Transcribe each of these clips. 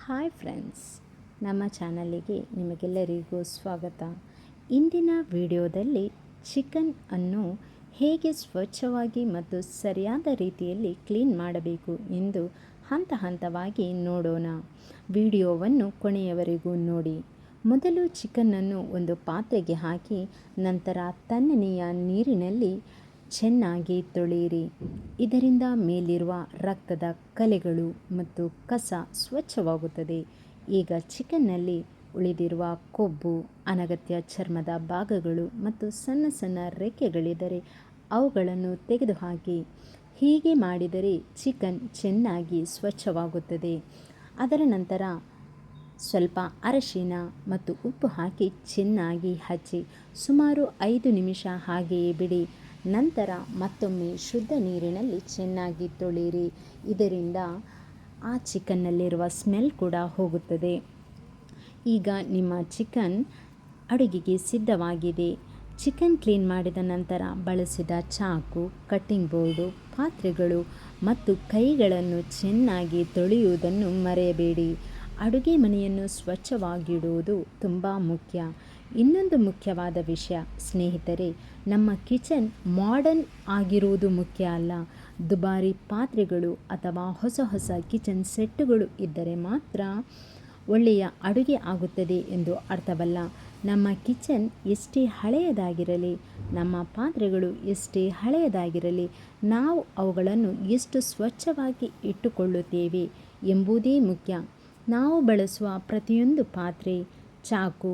Hi friends, ನಮ್ಮ ಚಾನಲಿಗೆ ನಿಮಗೆಲ್ಲರಿಗೂ ಸ್ವಾಗತ. ಇಂದಿನ ವಿಡಿಯೋದಲ್ಲಿ ಚಿಕನ್ ಅನ್ನು ಹೇಗೆ ಸ್ವಚ್ಛವಾಗಿ ಮತ್ತು ಸರಿಯಾದ ರೀತಿಯಲ್ಲಿ ಕ್ಲೀನ್ ಮಾಡಬೇಕು ಎಂದು ಹಂತ ಹಂತವಾಗಿ ನೋಡೋಣ. ವಿಡಿಯೋವನ್ನು ಕೊನೆಯವರೆಗೂ ನೋಡಿ. ಮೊದಲು ಚಿಕನ್ನನ್ನು ಒಂದು ಪಾತ್ರೆಗೆ ಹಾಕಿ ನಂತರ ತಣ್ಣನೆಯ ನೀರಿನಲ್ಲಿ ಚೆನ್ನಾಗಿ ತೊಳೆಯಿರಿ. ಇದರಿಂದ ಮೇಲಿರುವ ರಕ್ತದ ಕಲೆಗಳು ಮತ್ತು ಕಸ ಸ್ವಚ್ಛವಾಗುತ್ತದೆ. ಈಗ ಚಿಕನ್ನಲ್ಲಿ ಉಳಿದಿರುವ ಕೊಬ್ಬು, ಅನಗತ್ಯ ಚರ್ಮದ ಭಾಗಗಳು ಮತ್ತು ಸಣ್ಣ ಸಣ್ಣ ರೆಕ್ಕೆಗಳಿದ್ದರೆ ಅವುಗಳನ್ನು ತೆಗೆದುಹಾಕಿ. ಹೀಗೆ ಮಾಡಿದರೆ ಚಿಕನ್ ಚೆನ್ನಾಗಿ ಸ್ವಚ್ಛವಾಗುತ್ತದೆ. ಅದರ ನಂತರ ಸ್ವಲ್ಪ ಅರಿಶಿನ ಮತ್ತು ಉಪ್ಪು ಹಾಕಿ ಚೆನ್ನಾಗಿ ಹಚ್ಚಿ ಸುಮಾರು 5 ನಿಮಿಷ ಹಾಗೆಯೇ ಬಿಡಿ. ನಂತರ ಮತ್ತೊಮ್ಮೆ ಶುದ್ಧ ನೀರಿನಲ್ಲಿ ಚೆನ್ನಾಗಿ ತೊಳೆಯಿರಿ. ಇದರಿಂದ ಆ ಚಿಕನ್ನಲ್ಲಿರುವ ಸ್ಮೆಲ್ ಕೂಡ ಹೋಗುತ್ತದೆ. ಈಗ ನಿಮ್ಮ ಚಿಕನ್ ಅಡುಗೆಗೆ ಸಿದ್ಧವಾಗಿದೆ. ಚಿಕನ್ ಕ್ಲೀನ್ ಮಾಡಿದ ನಂತರ ಬಳಸಿದ ಚಾಕು, ಕಟ್ಟಿಂಗ್ ಬೋರ್ಡು, ಪಾತ್ರೆಗಳು ಮತ್ತು ಕೈಗಳನ್ನು ಚೆನ್ನಾಗಿ ತೊಳೆಯುವುದನ್ನು ಮರೆಯಬೇಡಿ. ಅಡುಗೆ ಮನೆಯನ್ನು ಸ್ವಚ್ಛವಾಗಿಡುವುದು ತುಂಬ ಮುಖ್ಯ. ಇನ್ನೊಂದು ಮುಖ್ಯವಾದ ವಿಷಯ ಸ್ನೇಹಿತರೆ, ನಮ್ಮ ಕಿಚನ್ ಮಾಡರ್ನ್ ಆಗಿರುವುದು ಮುಖ್ಯ ಅಲ್ಲ. ದುಬಾರಿ ಪಾತ್ರೆಗಳು ಅಥವಾ ಹೊಸ ಕಿಚನ್ ಸೆಟ್ಟುಗಳು ಇದ್ದರೆ ಮಾತ್ರ ಒಳ್ಳೆಯ ಅಡುಗೆ ಆಗುತ್ತದೆ ಎಂದು ಅರ್ಥವಲ್ಲ. ನಮ್ಮ ಕಿಚನ್ ಎಷ್ಟೇ ಹಳೆಯದಾಗಿರಲಿ, ನಮ್ಮ ಪಾತ್ರೆಗಳು ಎಷ್ಟೇ ಹಳೆಯದಾಗಿರಲಿ, ನಾವು ಅವುಗಳನ್ನು ಎಷ್ಟು ಸ್ವಚ್ಛವಾಗಿ ಇಟ್ಟುಕೊಳ್ಳುತ್ತೇವೆ ಎಂಬುದೇ ಮುಖ್ಯ. ನಾವು ಬಳಸುವ ಪ್ರತಿಯೊಂದು ಪಾತ್ರೆ, ಚಾಕು,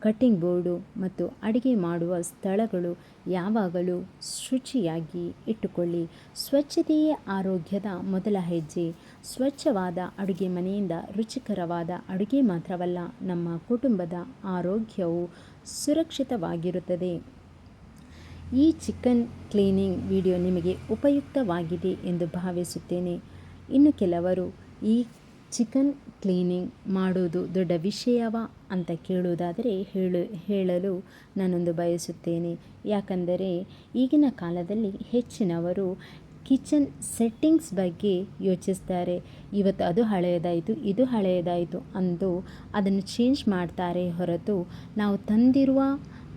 ಕಟ್ಟಿಂಗ್ ಬೋರ್ಡು ಮತ್ತು ಅಡುಗೆ ಮಾಡುವ ಸ್ಥಳಗಳು ಯಾವಾಗಲೂ ಶುಚಿಯಾಗಿ ಇಟ್ಟುಕೊಳ್ಳಿ. ಸ್ವಚ್ಛತೆಯೇ ಆರೋಗ್ಯದ ಮೊದಲ ಹೆಜ್ಜೆ. ಸ್ವಚ್ಛವಾದ ಅಡುಗೆ ಮನೆಯಿಂದ ರುಚಿಕರವಾದ ಅಡುಗೆ ಮಾತ್ರವಲ್ಲ, ನಮ್ಮ ಕುಟುಂಬದ ಆರೋಗ್ಯವು ಸುರಕ್ಷಿತವಾಗಿರುತ್ತದೆ. ಈ ಚಿಕನ್ ಕ್ಲೀನಿಂಗ್ ವಿಡಿಯೋ ನಿಮಗೆ ಉಪಯುಕ್ತವಾಗಿದೆ ಎಂದು ಭಾವಿಸುತ್ತೇನೆ. ಇನ್ನು ಕೆಲವರು ಈ ಚಿಕನ್ ಕ್ಲೀನಿಂಗ್ ಮಾಡೋದು ದೊಡ್ಡ ವಿಷಯವಾ ಅಂತ ಕೇಳುವುದಾದರೆ ಹೇಳಲು ನಾನೊಂದು ಬಯಸುತ್ತೇನೆ. ಯಾಕಂದರೆ ಈಗಿನ ಕಾಲದಲ್ಲಿ ಹೆಚ್ಚಿನವರು ಕಿಚನ್ ಸೆಟ್ಟಿಂಗ್ಸ್ ಬಗ್ಗೆ ಯೋಚಿಸ್ತಾರೆ. ಇವತ್ತು ಅದು ಹಳೆಯದಾಯಿತು, ಇದು ಹಳೆಯದಾಯಿತು ಅಂದು ಅದನ್ನು ಚೇಂಜ್ ಮಾಡ್ತಾರೆ ಹೊರತು ನಾವು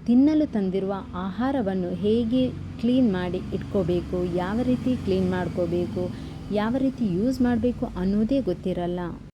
ತಿನ್ನಲು ತಂದಿರುವ ಆಹಾರವನ್ನು ಹೇಗೆ ಕ್ಲೀನ್ ಮಾಡಿ ಇಟ್ಕೋಬೇಕು, ಯಾವ ರೀತಿ ಕ್ಲೀನ್ ಮಾಡ್ಕೋಬೇಕು, ಯಾವ ರೀತಿ ಯೂಸ್ ಮಾಡಬೇಕು ಅನ್ನೋದೇ ಗೊತ್ತಿರಲ್ಲ.